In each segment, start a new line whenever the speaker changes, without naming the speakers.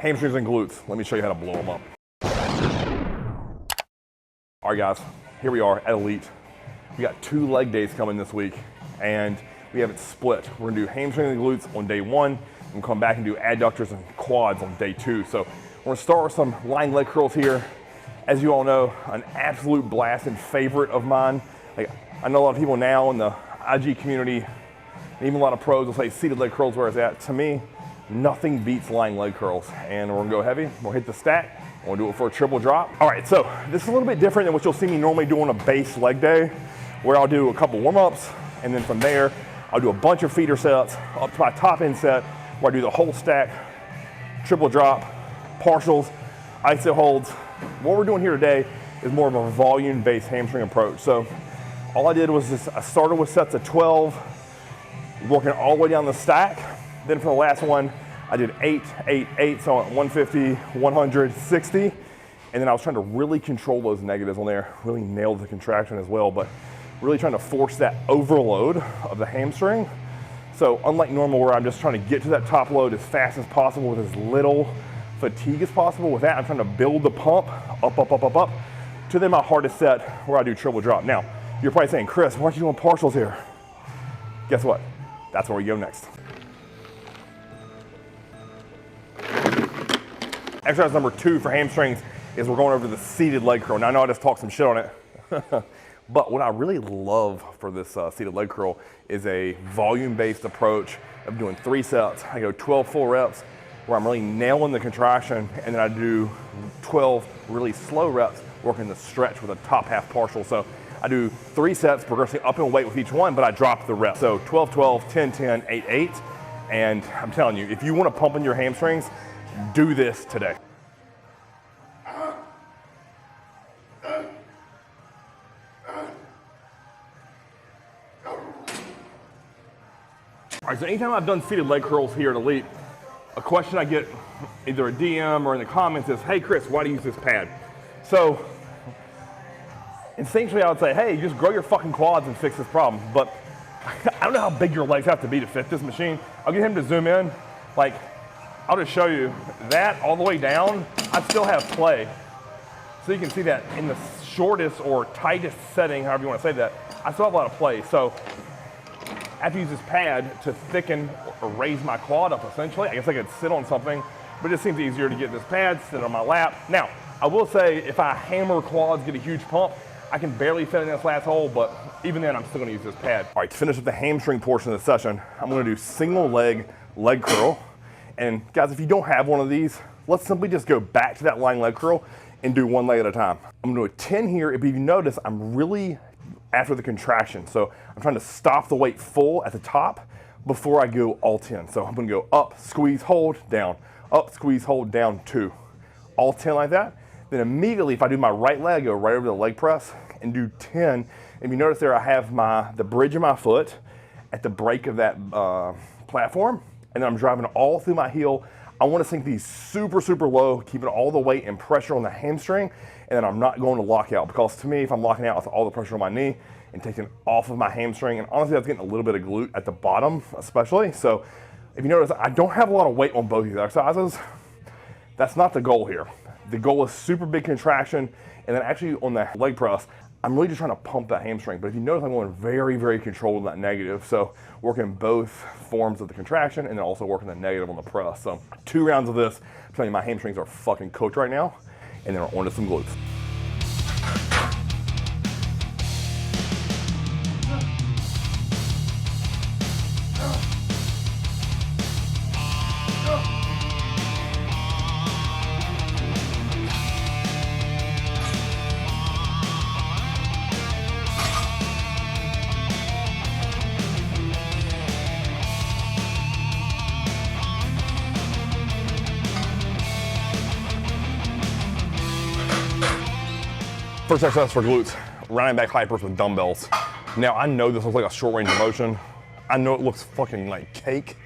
Hamstrings and glutes. Let me show you how to blow them up. All right, guys, here we are at Elite. We got 2 leg days coming this week, and we have it split. We're gonna do hamstrings and glutes on day 1, and come back and do adductors and quads on day 2. So we're gonna start with some lying leg curls here. As you all know, an absolute blast and favorite of mine. Like, I know a lot of people now in the IG community, and even a lot of pros will say seated leg curls where it's at. To me, nothing beats lying leg curls. And we're gonna go heavy, we'll hit the stack, we'll do it for a triple drop. All right, so this is a little bit different than what you'll see me normally do on a base leg day, where I'll do a couple warm-ups, and then from there, I'll do a bunch of feeder sets up to my top end set, where I do the whole stack, triple drop, partials, iso holds. What we're doing here today is more of a volume-based hamstring approach. So all I did was I started with sets of 12, working all the way down the stack. Then for the last one, I did 8, 8, 8, so I went 150, 100, 60. And then I was trying to really control those negatives on there, really nail the contraction as well, but really trying to force that overload of the hamstring. So unlike normal where I'm just trying to get to that top load as fast as possible with as little fatigue as possible, with that I'm trying to build the pump up, up, up, up, up, to then my hardest set where I do triple drop. Now, you're probably saying, Chris, why aren't you doing partials here? Guess what? That's where we go next. Exercise number 2 for hamstrings is we're going over the seated leg curl. Now I know I just talked some shit on it, but what I really love for this seated leg curl is a volume-based approach of doing 3 sets. I go 12 full reps where I'm really nailing the contraction, and then I do 12 really slow reps working the stretch with a top half partial. So I do 3 sets progressing up in weight with each one, but I drop the reps. So 12, 12, 10, 10, 8, 8. And I'm telling you, if you want to pump in your hamstrings, do this today. All right, so anytime I've done seated leg curls here at Elite, a question I get either a DM or in the comments is, hey Chris, why do you use this pad? So instinctually I would say, hey, just grow your fucking quads and fix this problem. But I don't know how big your legs have to be to fit this machine. I'll get him to zoom in. Like, I'll just show you that all the way down, I still have play. So you can see that in the shortest or tightest setting, however you want to say that, I still have a lot of play. So I have to use this pad to thicken or raise my quad up essentially. I guess I could sit on something, but it just seems easier to get this pad, sit on my lap. Now, I will say if I hammer quads, get a huge pump, I can barely fit in this last hole, but even then I'm still gonna use this pad. All right, to finish up the hamstring portion of the session, I'm gonna do single leg curl. And guys, if you don't have one of these, let's simply just go back to that lying leg curl and do 1 leg at a time. I'm gonna do a 10 here. If you notice, I'm really after the contraction. So I'm trying to stop the weight full at the top before I go all 10. So I'm gonna go up, squeeze, hold, down, up, squeeze, hold, down, 2. All 10 like that. Then immediately, if I do my right leg, go right over the leg press and do 10. If you notice there, I have the bridge of my foot at the break of that platform, and then I'm driving all through my heel. I wanna sink these super, super low, keeping all the weight and pressure on the hamstring, and then I'm not going to lock out, because to me, if I'm locking out with all the pressure on my knee and taking off of my hamstring, and honestly, that's getting a little bit of glute at the bottom, especially. So if you notice, I don't have a lot of weight on both of these exercises. That's not the goal here. The goal is super big contraction, and then actually on the leg press, I'm really just trying to pump that hamstring. But if you notice, I'm going very, very controlled on that negative. So working both forms of the contraction and then also working the negative on the press. So 2 rounds of this, I'm telling you, my hamstrings are fucking cooked right now. And then we're on to some glutes. First exercise for glutes, running back hypers with dumbbells. Now I know this looks like a short range of motion. I know it looks fucking like cake,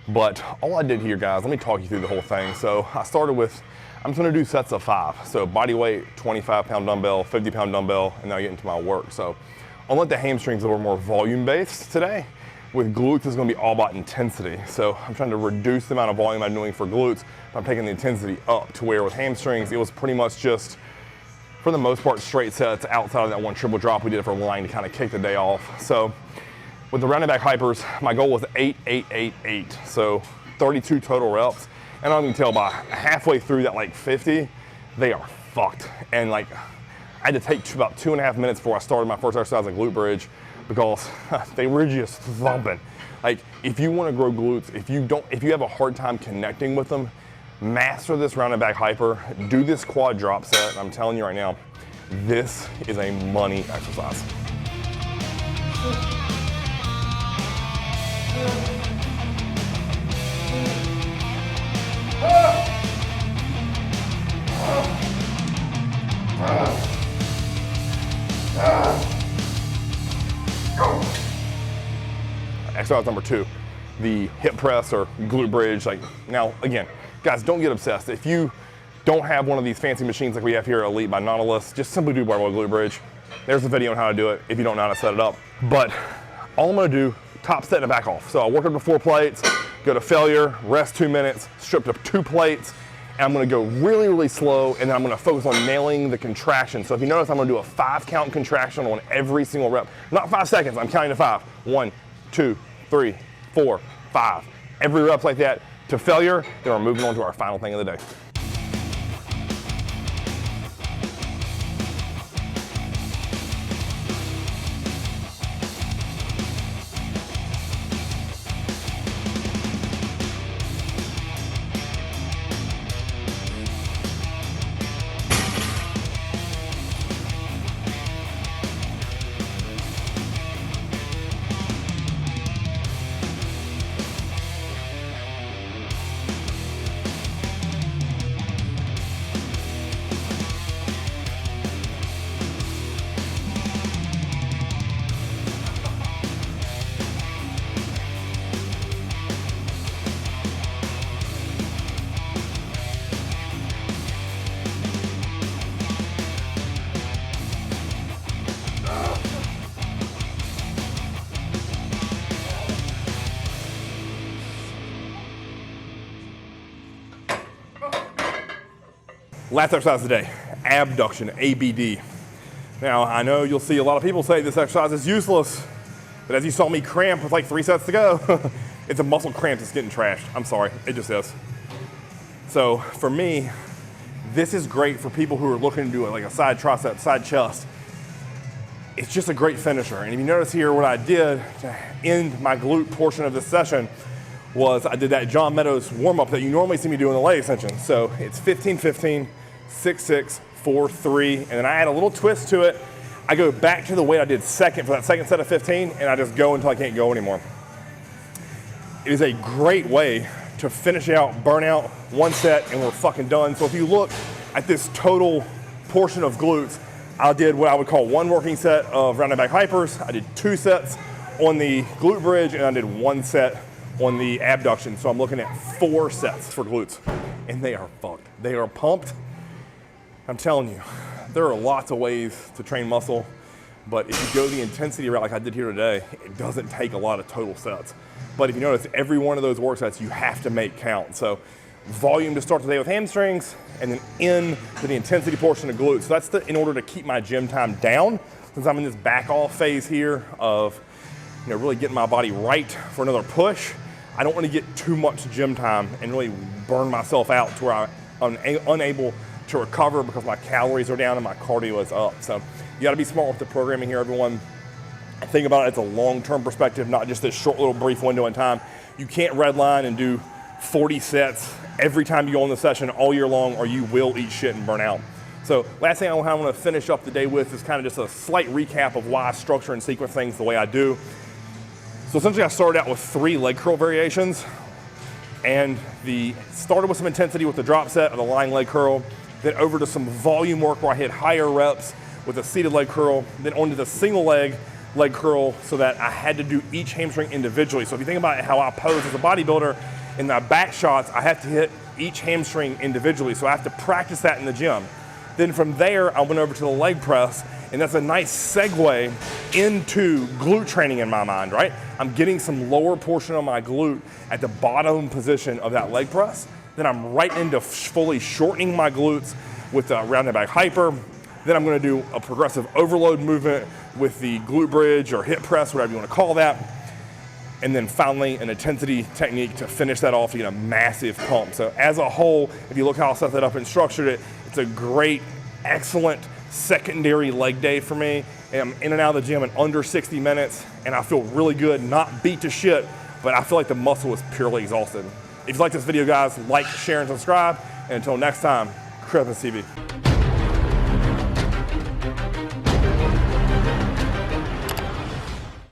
but all I did here, guys, let me talk you through the whole thing. So I started with, I'm just gonna do sets of 5. So body weight, 25-pound dumbbell, 50-pound dumbbell, and then I get into my work. So unlike the hamstrings that were more volume based today, With glutes, it's gonna be all about intensity. So I'm trying to reduce the amount of volume I'm doing for glutes, but I'm taking the intensity up to where with hamstrings, it was pretty much just, for the most part, straight sets outside of that one triple drop we did for line to kind of kick the day off. So with the rounded back hypers, my goal was 8, 8, 8, 8. So 32 total reps. And I can tell by halfway through that like 50, they are fucked. And like, I had to take about 2.5 minutes before I started my first exercise at glute bridge because they were just thumping. Like, if you want to grow glutes, if you have a hard time connecting with them, master this rounded back hyper, do this quad drop set, and I'm telling you right now, this is a money exercise. Exercise number 2, the hip press or glute bridge. Like, now again, guys, don't get obsessed. If you don't have one of these fancy machines like we have here at Elite by Nautilus, just simply do barbell glute bridge. There's a video on how to do it if you don't know how to set it up. But all I'm gonna do, top set and back off. So I'll work up to 4 plates, go to failure, rest 2 minutes, strip to 2 plates, and I'm gonna go really, really slow, and then I'm gonna focus on nailing the contraction. So if you notice, I'm gonna do a 5 count contraction on every single rep. Not 5 seconds, I'm counting to 5. 1, 2, 3, 4, 5. Every rep's like that to failure, then we're moving on to our final thing of the day. Last exercise of the day, abduction, ABD. Now, I know you'll see a lot of people say this exercise is useless, but as you saw me cramp with like 3 sets to go, it's a muscle cramp that's getting trashed. I'm sorry, it just is. So for me, this is great for people who are looking to do like a side tricep, side chest. It's just a great finisher. And if you notice here, what I did to end my glute portion of this session was I did that John Meadows warm-up that you normally see me do in the leg extension. So it's 15, 15, 6, 6, 4, 3, and then I add a little twist to it. I go back to the weight I did second for that second set of 15, and I just go until I can't go anymore. It is a great way to finish out, burn out, 1 set, and we're fucking done. So if you look at this total portion of glutes, I did what I would call 1 working set of rounded back hypers. I did 2 sets on the glute bridge, and I did 1 set on the abduction. So I'm looking at 4 sets for glutes, and they are fucked. They are pumped. I'm telling you, there are lots of ways to train muscle, but if you go the intensity route like I did here today, it doesn't take a lot of total sets. But if you notice, every one of those work sets you have to make count. So volume to start the day with hamstrings, and then in to the intensity portion of glutes. So that's in order to keep my gym time down, since I'm in this back off phase here of really getting my body right for another push. I don't want to get too much gym time and really burn myself out to where I'm unable to recover because my calories are down and my cardio is up. So you got to be smart with the programming here, everyone. Think about it as a long-term perspective, not just this short little brief window in time. You can't redline and do 40 sets every time you go in the session all year long, or you will eat shit and burn out. So last thing I want to finish up the day with is kind of just a slight recap of why I structure and sequence things the way I do. So essentially I started out with 3 leg curl variations, and started with some intensity with the drop set of the lying leg curl, then over to some volume work where I hit higher reps with a seated leg curl, then onto the single leg curl, so that I had to do each hamstring individually. So if you think about how I pose as a bodybuilder, in my back shots, I have to hit each hamstring individually. So I have to practice that in the gym. Then from there, I went over to the leg press, And that's a nice segue into glute training in my mind, right? I'm getting some lower portion of my glute at the bottom position of that leg press. Then I'm right into fully shortening my glutes with a rounded back hyper. Then I'm gonna do a progressive overload movement with the glute bridge or hip press, whatever you wanna call that. And then finally, an intensity technique to finish that off to get a massive pump. So as a whole, if you look how I set that up and structured it, it's a great, excellent secondary leg day for me. And I'm in and out of the gym in under 60 minutes, and I feel really good, not beat to shit, but I feel like the muscle is purely exhausted. If you like this video, guys, like, share, and subscribe. And until next time, Chris TV.